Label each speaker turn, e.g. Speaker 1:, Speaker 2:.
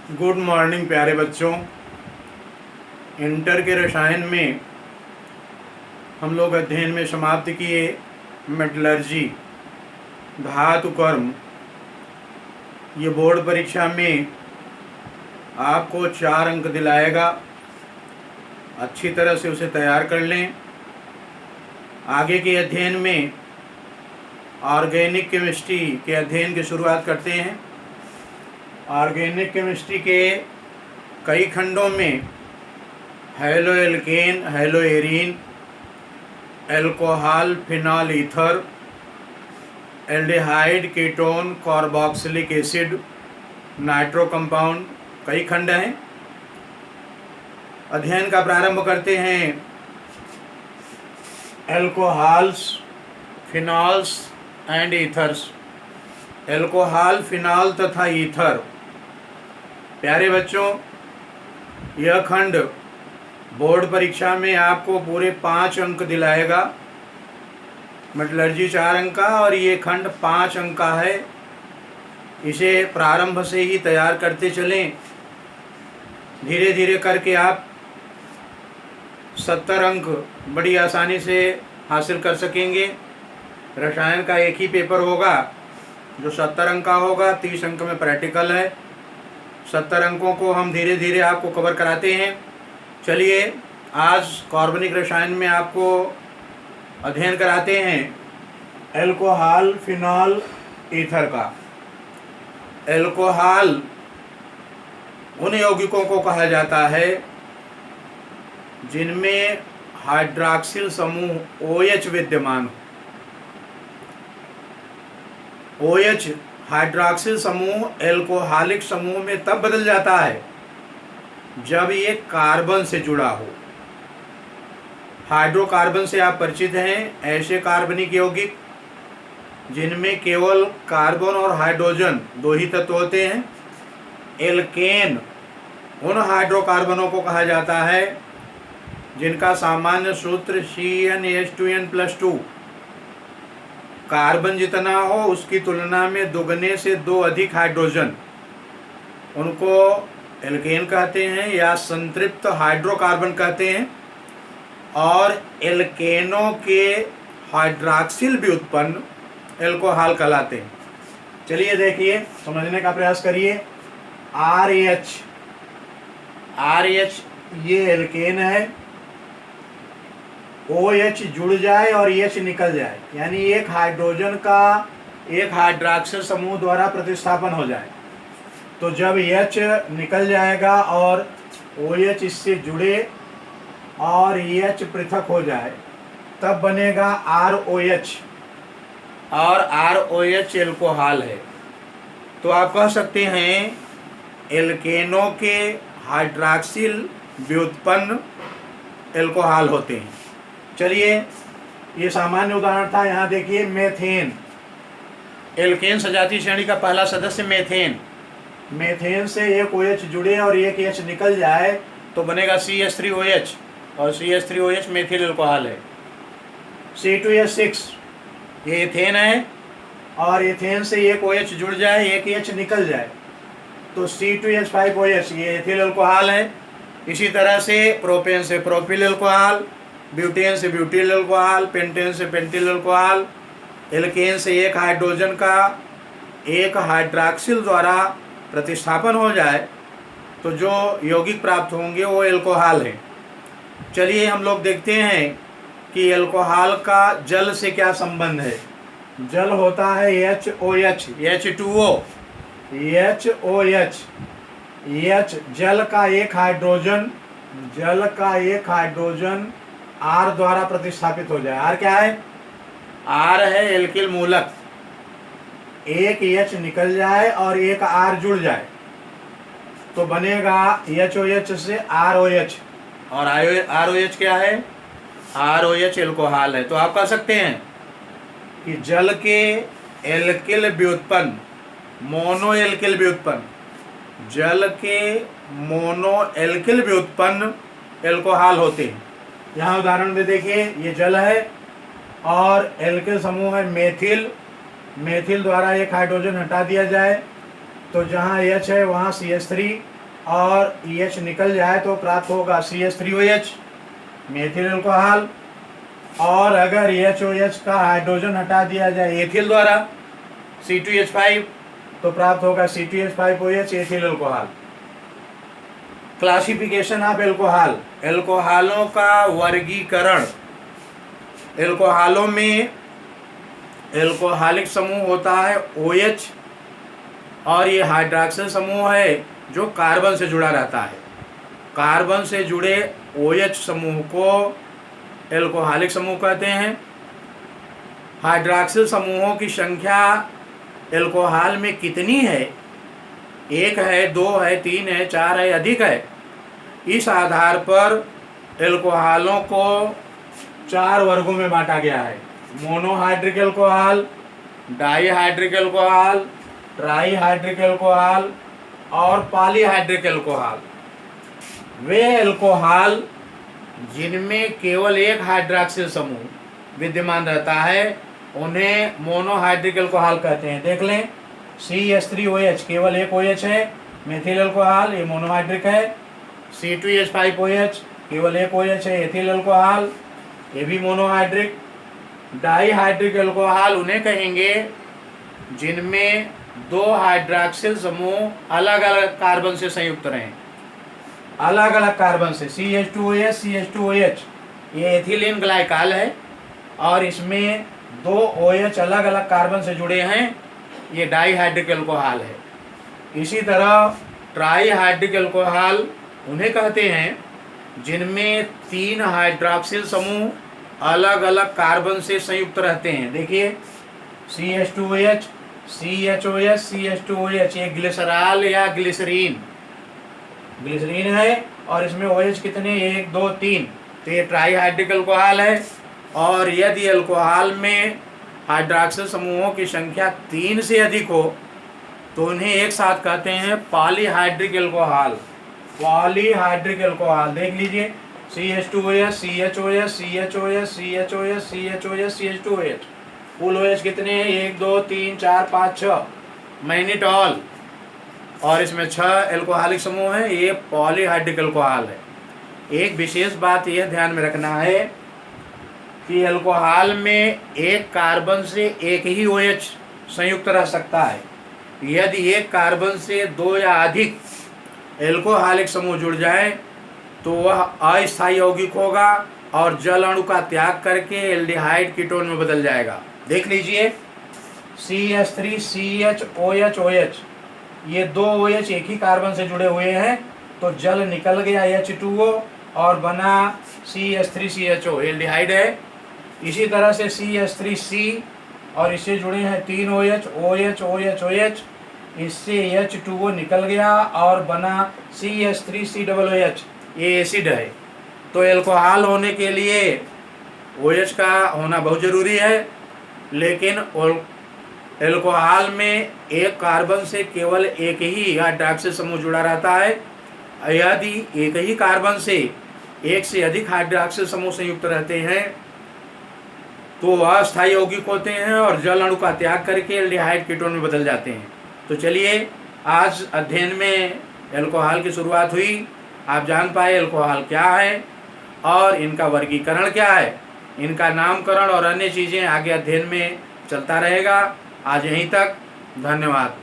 Speaker 1: Good morning प्यारे बच्चों। Inter के रसायन में हम लोग अध्ययन में समाप्त किए मेटलर्जी धातु कर्म। ये बोर्ड परीक्षा में आपको 4 अंक दिलाएगा। अच्छी तरह से उसे तैयार कर लें। आगे के अध्ययन में ऑर्गेनिक केमिस्ट्री के अध्ययन की शुरुआत करते हैं। ऑर्गेनिक केमिस्ट्री के कई खंडों में halo alkane, hello arene, alcohol, phenol ether, aldehyde, ketone, carboxylic acid, nitro compound, कई खंड हैं। अध्ययन का प्रारंभ करते हैं alcohols, phenols and ethers. Alcohol, phenol तथा ईथर। प्यारे बच्चों, यह खंड बोर्ड परीक्षा में आपको पूरे 5 अंक दिलाएगा। मेटलर्जी 4 अंक का और ये खंड 5 अंक का है। इसे प्रारंभ से ही तैयार करते चलें। धीरे धीरे करके आप 70 अंक बड़ी आसानी से हासिल कर सकेंगे। रसायन का एक ही पेपर होगा जो 70 अंक का होगा। 30 अंक में प्रैक्टिकल है। 70 अंकों को हम धीरे धीरे आपको कवर कराते हैं। चलिए आज कार्बनिक रसायन में आपको अध्ययन कराते हैं एल्कोहल, फिनॉल, ईथर का। एल्कोहल उन यौगिकों को कहा जाता है जिनमें हाइड्रॉक्सिल समूह OH विद्यमान हो। OH हाइड्रॉक्सिल समूह एल्कोहलिक समूह में तब बदल जाता है जब ये कार्बन से जुड़ा हो। हाइड्रोकार्बन से आप परिचित हैं। ऐसे कार्बनिक यौगिक जिनमें केवल कार्बन और हाइड्रोजन 2 ही तत्व होते हैं। एल्केन उन हाइड्रोकार्बनों को कहा जाता है जिनका सामान्य सूत्र CnH2n+2 कार्बन जितना हो उसकी तुलना में दुगने से 2 अधिक हाइड्रोजन, उनको एल्केन कहते हैं या संतृप्त हाइड्रोकार्बन कहते हैं। और एल्केनों के हाइड्रॉक्सिल व्युत्पन्न एल्कोहल कहलाते हैं। चलिए देखिए, समझने का प्रयास करिए। RH ये एल्केन है। OH जुड़ जाए और H निकल जाए, यानी एक हाइड्रोजन का एक हाइड्रॉक्सिल समूह द्वारा प्रतिस्थापन हो जाए, तो जब H निकल जाएगा और OH इससे जुड़े और H पृथक हो जाए तब बनेगा ROH, और ROH एल्कोहल है। तो आप कह सकते हैं एल्केनों के हाइड्रॉक्सिल व्युत्पन्न एल्कोहल होते हैं। चलिए, ये सामान्य उदाहरण था। यहाँ देखिए, मेथेन। एल्केन सजातीय श्रेणी का पहला सदस्य मेथेन। मेथेन से एक OH जुड़े और एक H निकल जाए तो बनेगा CH3OH, और CH3OH मेथिल एल्कोहल है। C2H6 ये एथेन है, और एथेन से एक OH जुड़ जाए एक H निकल जाए तो C2H5OH ये एथिल एल्कोहल है। इसी तरह से प्रोपेन से प्रोपिल एल्कोहल, ब्यूटेन से ब्यूटिल एल्कोहल, पेंटेन से पेंटिल एल्कोहल। एल्केन से एक हाइड्रोजन का एक हाइड्रॉक्सिल द्वारा प्रतिस्थापन हो जाए तो जो यौगिक प्राप्त होंगे वो एल्कोहल है। चलिए हम लोग देखते हैं कि एल्कोहल का जल से क्या संबंध है। जल होता है HOH, H2O, HOH। H जल का एक हाइड्रोजन R द्वारा प्रतिस्थापित हो जाए। R क्या है? R है एल्किल मूलक। एक H निकल जाए और एक R जुड़ जाए तो बनेगा HOH से ROH, और ROH क्या है? ROH एल्कोहल है। तो आप कह सकते हैं कि जल के एल्किल व्युत्पन्न, मोनो एल्किल व्युत्पन्न, जल के मोनो एल्किल व्युत्पन्न एल्कोहल होते हैं। यहाँ उदाहरण में देखिए, ये जल है और एल्किल समूह है मेथिल। मेथिल द्वारा एक हाइड्रोजन हटा दिया जाए तो जहाँ H है वहाँ CH3 और EH निकल जाए तो प्राप्त होगा CH3OH मेथिल अल्कोहल। और अगर HOH का हाइड्रोजन हटा दिया जाए एथिल द्वारा C2H5 तो प्राप्त होगा C2H5OH ethyl alcohol. Classification of alcohol, एल्कोहलों का वर्गीकरण। एल्कोहलों में एल्कोहलिक समूह होता है OH और ये हाइड्रॉक्सिल समूह है जो कार्बन से जुड़ा रहता है। कार्बन से जुड़े OH समूह को एल्कोहलिक समूह कहते हैं। हाइड्रॉक्सिल समूहों की संख्या एल्कोहल में कितनी है, 1 है, 2 है, 3 है, 4 है, अधिक है, इस आधार पर एल्कोहलों को 4 वर्गों में बांटा गया है। Monohydric alcohol, dihydric alcohol, trihydric alcohol और पॉलीहाइड्रिक एल्कोहल। वे एल्कोहल जिनमें केवल एक हाइड्रॉक्सिल समूह विद्यमान रहता है उन्हें मोनोहाइड्रिक एल्कोहल कहते हैं। देख लें, CH3OH केवल एक OH है, मेथिल अल्कोहल, ये मोनोहाइड्रिक है। C2H5OH केवल एक OH है, एथिल अल्कोहल, ये भी मोनोहाइड्रिक। डाईहाइड्रिक एल्कोहल उन्हें कहेंगे जिनमें 2 हाइड्रॉक्सिल समूह अलग अलग कार्बन से संयुक्त रहें, अलग अलग कार्बन से। CH2OH CH2OH ये एथिलीन ग्लाइकॉल है और इसमें 2 OH अलग अलग कार्बन से जुड़े हैं, ये डाईहाइड्रिक एल्कोहल है। इसी तरह ट्राईहाइड्रिक एल्कोहल उन्हें कहते हैं जिनमें 3 हाइड्रॉक्सिल समूह अलग अलग कार्बन से संयुक्त रहते हैं। देखिए, CH2OH CHOH CH2OH ये ग्लिसरॉल या ग्लिसरीन है और इसमें OH कितने, 1 2 3, तो ये ट्राईहाइड्रिक एल्कोहल है। और यदि एल्कोहल में हाइड्रॉक्सिल समूहों की संख्या 3 से अधिक हो तो उन्हें एक साथ कहते हैं पॉलीहाइड्रिक एल्कोहल। पॉलीहाइड्रिक एल्कोहल देख लीजिए, CH2OH CHOH CHOH CHOH CHOH CH2OH, कुल OH कितने हैं, 1 2 3 4 5 6, मैग्नीटॉल, और इसमें 6 एल्कोहलिक समूह हैं, ये पॉलीहाइड्रिक एल्कोहल है। एक विशेष बात यह ध्यान में रखना है कि एल्कोहल में एक कार्बन से एक ही OH संयुक्त रह सकता है। यदि एक कार्बन से 2 या अधिक एल्कोहलिक समूह जुड़ जाए तो वह अस्थायी यौगिक होगा और जल अणु का त्याग करके एल्डिहाइड कीटोन में बदल जाएगा। देख लीजिए, CH3CHOH ये 2 OH एक ही कार्बन से जुड़े हुए हैं तो जल निकल गया H2O और बना CH3CHO, एल्डिहाइड है। इसी तरह से CH3C और इससे जुड़े हैं 3 OH OH OH OH, इससे H2O निकल गया और बना CH3COOH, ये एसिड है। तो एल्कोहल होने के लिए OH का होना बहुत ज़रूरी है, लेकिन एल्कोहल में एक कार्बन से केवल एक ही हाइड्रॉक्सिल समूह जुड़ा रहता है। यदि एक ही कार्बन से एक से अधिक हाइड्रॉक्सिल समूह संयुक्त रहते हैं तो अस्थायी यौगिक होते हैं और जल अणु का त्याग करके एल्डिहाइड कीटोन में बदल जाते हैं। तो चलिए, आज अध्ययन में एल्कोहल की शुरुआत हुई। आप जान पाए एल्कोहल क्या है और इनका वर्गीकरण क्या है, इनका नामकरण और अन्य चीज़ें आगे अध्ययन में चलता रहेगा। आज यहीं तक, धन्यवाद।